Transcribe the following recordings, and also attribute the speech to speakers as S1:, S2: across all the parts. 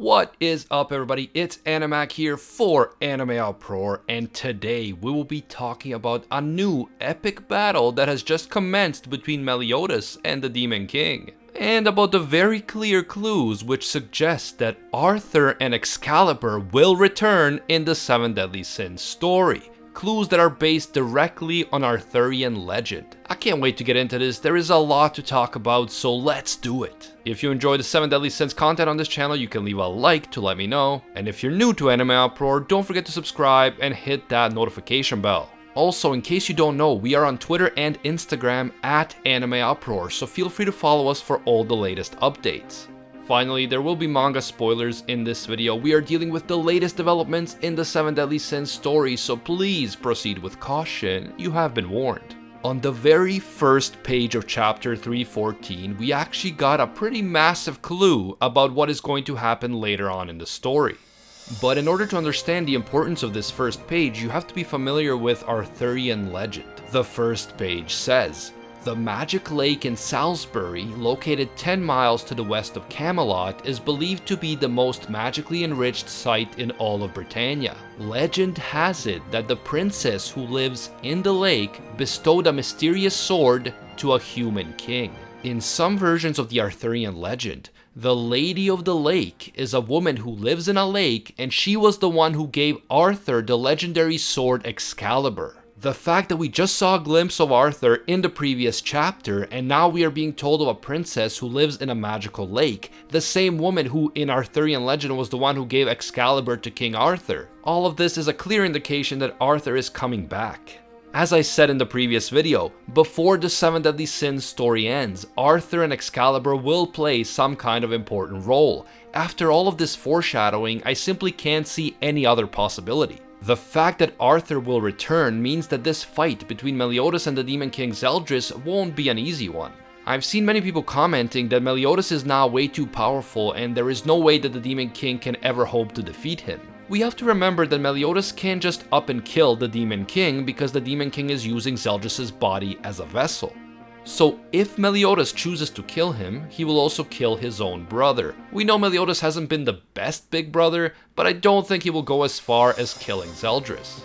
S1: What is up, everybody? It's Animac here for AnimeUproar, and today we will be talking about a new epic battle that has just commenced between Meliodas and the Demon King, and about the very clear clues which suggest that Arthur and Excalibur will return in the Seven Deadly Sins story. Clues that are based directly on Arthurian legend. I can't wait to get into this. There is a lot to talk about, so let's do it. If you enjoy the 7 Deadly Sins content on this channel, you can leave a like to let me know. And if you're new to AnimeUproar, don't forget to subscribe and hit that notification bell. Also, in case you don't know, we are on Twitter and Instagram at AnimeUproar, so feel free to follow us for all the latest updates. Finally, there will be manga spoilers in this video. We are dealing with the latest developments in the 7 Deadly Sins story, so please proceed with caution. You have been warned. On the very first page of chapter 314, we actually got a pretty massive clue about what is going to happen later on in the story. But in order to understand the importance of this first page, you have to be familiar with Arthurian legend. The first page says, "The magic lake in Salisbury, located 10 miles to the west of Camelot, is believed to be the most magically enriched site in all of Britannia. Legend has it that the princess who lives in the lake bestowed a mysterious sword to a human king." In some versions of the Arthurian legend, the Lady of the Lake is a woman who lives in a lake, and she was the one who gave Arthur the legendary sword Excalibur. The fact that we just saw a glimpse of Arthur in the previous chapter, and now we are being told of a princess who lives in a magical lake, the same woman who in Arthurian legend was the one who gave Excalibur to King Arthur. All of this is a clear indication that Arthur is coming back. As I said in the previous video, before the 7 Deadly Sins story ends, Arthur and Excalibur will play some kind of important role. After all of this foreshadowing, I simply can't see any other possibility. The fact that Arthur will return means that this fight between Meliodas and the Demon King Zeldris won't be an easy one. I've seen many people commenting that Meliodas is now way too powerful and there is no way that the Demon King can ever hope to defeat him. We have to remember that Meliodas can't just up and kill the Demon King because the Demon King is using Zeldris' body as a vessel. So if Meliodas chooses to kill him, he will also kill his own brother. We know Meliodas hasn't been the best big brother, but I don't think he will go as far as killing Zeldris.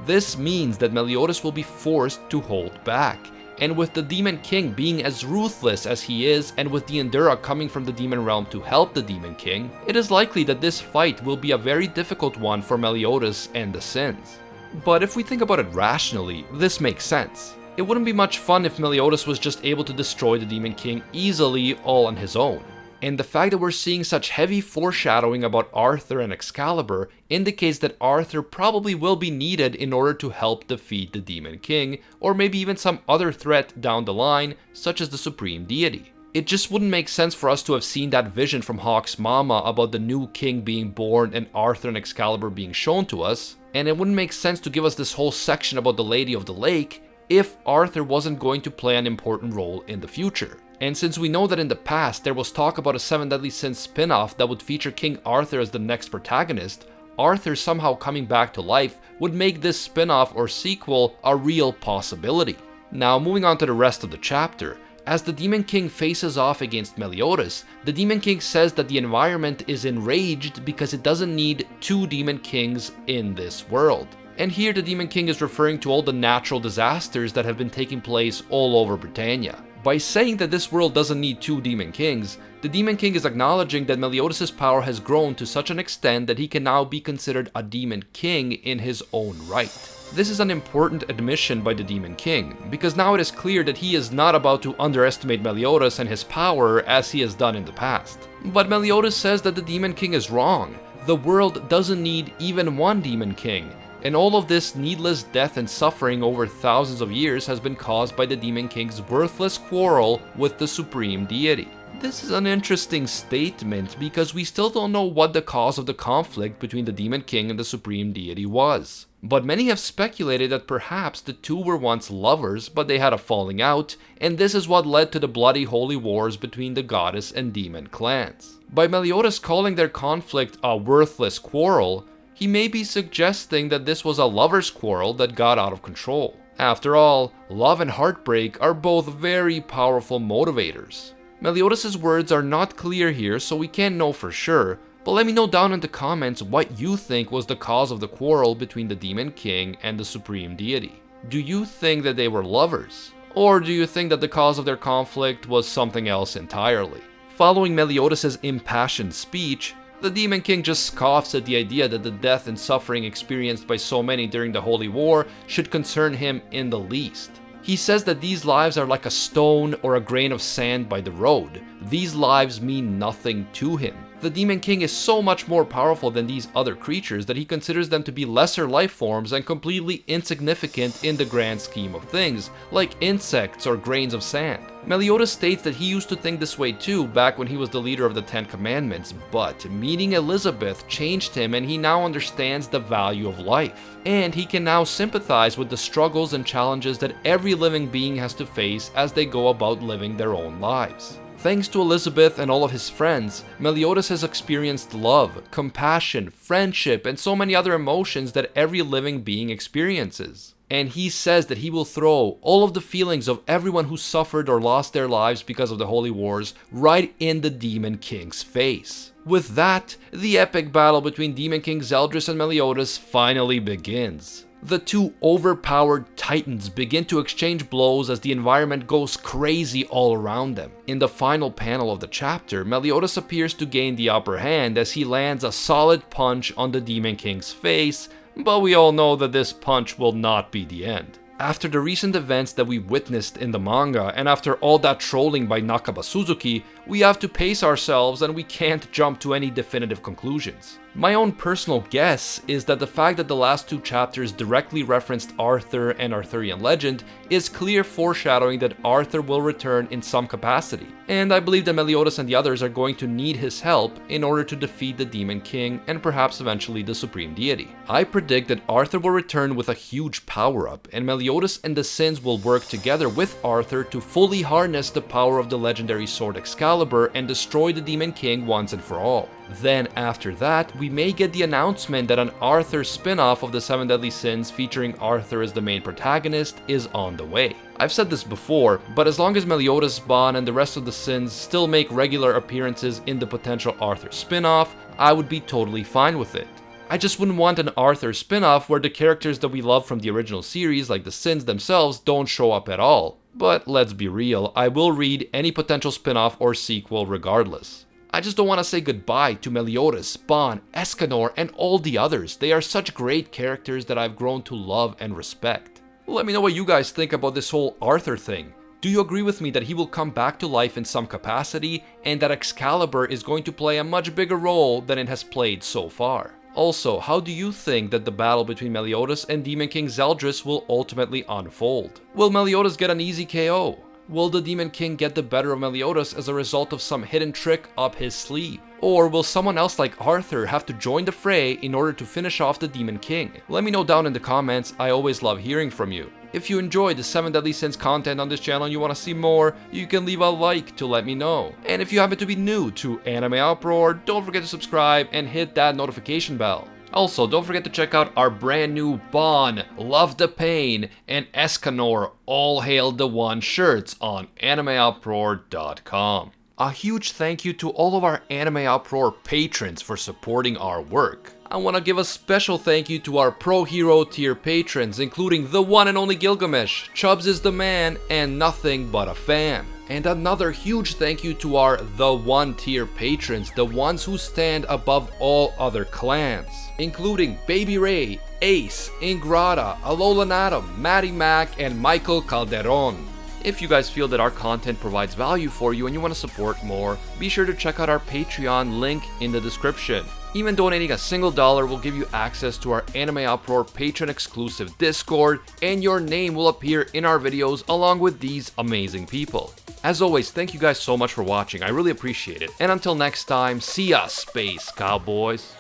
S1: This means that Meliodas will be forced to hold back. And with the Demon King being as ruthless as he is, and with the Endura coming from the Demon Realm to help the Demon King, it is likely that this fight will be a very difficult one for Meliodas and the Sins. But if we think about it rationally, this makes sense. It wouldn't be much fun if Meliodas was just able to destroy the Demon King easily all on his own. And the fact that we're seeing such heavy foreshadowing about Arthur and Excalibur indicates that Arthur probably will be needed in order to help defeat the Demon King, or maybe even some other threat down the line, such as the Supreme Deity. It just wouldn't make sense for us to have seen that vision from Hawk's mama about the new king being born and Arthur and Excalibur being shown to us, and it wouldn't make sense to give us this whole section about the Lady of the Lake if Arthur wasn't going to play an important role in the future. And since we know that in the past there was talk about a 7 Deadly Sins spin-off that would feature King Arthur as the next protagonist, Arthur somehow coming back to life would make this spin-off or sequel a real possibility. Now moving on to the rest of the chapter, as the Demon King faces off against Meliodas, the Demon King says that the environment is enraged because it doesn't need two Demon Kings in this world. And here the Demon King is referring to all the natural disasters that have been taking place all over Britannia. By saying that this world doesn't need two Demon Kings, the Demon King is acknowledging that Meliodas' power has grown to such an extent that he can now be considered a Demon King in his own right. This is an important admission by the Demon King, because now it is clear that he is not about to underestimate Meliodas and his power as he has done in the past. But Meliodas says that the Demon King is wrong. The world doesn't need even one Demon King. And all of this needless death and suffering over thousands of years has been caused by the Demon King's worthless quarrel with the Supreme Deity. This is an interesting statement because we still don't know what the cause of the conflict between the Demon King and the Supreme Deity was. But many have speculated that perhaps the two were once lovers, but they had a falling out, and this is what led to the bloody holy wars between the goddess and demon clans. By Meliodas calling their conflict a worthless quarrel, he may be suggesting that this was a lover's quarrel that got out of control. After all, love and heartbreak are both very powerful motivators. Meliodas' words are not clear here, so we can't know for sure, But let me know down in the comments what you think was the cause of the quarrel between the Demon King and the Supreme Deity. Do you think that they were lovers? Or do you think that the cause of their conflict was something else entirely? Following Meliodas' impassioned speech, the Demon King just scoffs at the idea that the death and suffering experienced by so many during the Holy War should concern him in the least. He says that these lives are like a stone or a grain of sand by the road. These lives mean nothing to him. The Demon King is so much more powerful than these other creatures that he considers them to be lesser life forms and completely insignificant in the grand scheme of things, like insects or grains of sand. Meliodas states that he used to think this way too back when he was the leader of the 10 Commandments, but meeting Elizabeth changed him and he now understands the value of life. And he can now sympathize with the struggles and challenges that every living being has to face as they go about living their own lives. Thanks to Elizabeth and all of his friends, Meliodas has experienced love, compassion, friendship, and so many other emotions that every living being experiences. And he says that he will throw all of the feelings of everyone who suffered or lost their lives because of the Holy Wars right in the Demon King's face. With that, the epic battle between Demon King Zeldris and Meliodas finally begins. The two overpowered titans begin to exchange blows as the environment goes crazy all around them. In the final panel of the chapter, Meliodas appears to gain the upper hand as he lands a solid punch on the Demon King's face, but we all know that this punch will not be the end. After the recent events that we witnessed in the manga, and after all that trolling by Nakaba Suzuki, we have to pace ourselves and we can't jump to any definitive conclusions. My own personal guess is that the fact that the last two chapters directly referenced Arthur and Arthurian legend is clear foreshadowing that Arthur will return in some capacity, and I believe that Meliodas and the others are going to need his help in order to defeat the Demon King and perhaps eventually the Supreme Deity. I predict that Arthur will return with a huge power-up, and Meliodas and the Sins will work together with Arthur to fully harness the power of the legendary sword Excalibur and destroy the Demon King once and for all. Then after that, we may get the announcement that an Arthur spin-off of the 7 Deadly Sins featuring Arthur as the main protagonist is on the way. I've said this before, but as long as Meliodas, Bon, and the rest of the Sins still make regular appearances in the potential Arthur spin-off, I would be totally fine with it. I just wouldn't want an Arthur spin-off where the characters that we love from the original series, like the Sins themselves, don't show up at all. But let's be real, I will read any potential spin-off or sequel regardless. I just don't want to say goodbye to Meliodas, Bon, Escanor, and all the others. They are such great characters that I've grown to love and respect. Let me know what you guys think about this whole Arthur thing. Do you agree with me that he will come back to life in some capacity, and that Excalibur is going to play a much bigger role than it has played so far? Also, how do you think that the battle between Meliodas and Demon King Zeldris will ultimately unfold? Will Meliodas get an easy KO? Will the Demon King get the better of Meliodas as a result of some hidden trick up his sleeve? Or will someone else like Arthur have to join the fray in order to finish off the Demon King? Let me know down in the comments, I always love hearing from you. If you enjoyed the 7 Deadly Sins content on this channel and you want to see more, you can leave a like to let me know. And if you happen to be new to AnimeUproar, don't forget to subscribe and hit that notification bell. Also, don't forget to check out our brand new Bon, Love the Pain, and Escanor All Hail the One shirts on AnimeUproar.com. A huge thank you to all of our AnimeUproar patrons for supporting our work. I want to give a special thank you to our Pro Hero tier patrons, including the one and only Gilgamesh, Chubbs is the Man, and Nothing But a Fan. And another huge thank you to our The One tier patrons, the ones who stand above all other clans, including Baby Ray, Ace, Ingrata, Alolan Adam, Maddie Mac, and Michael Calderon. If you guys feel that our content provides value for you and you want to support more, be sure to check out our Patreon link in the description. Even donating a single $1 will give you access to our AnimeUproar patron exclusive Discord, and your name will appear in our videos along with these amazing people. As always, thank you guys so much for watching, I really appreciate it. And until next time, see ya, Space Cowboys.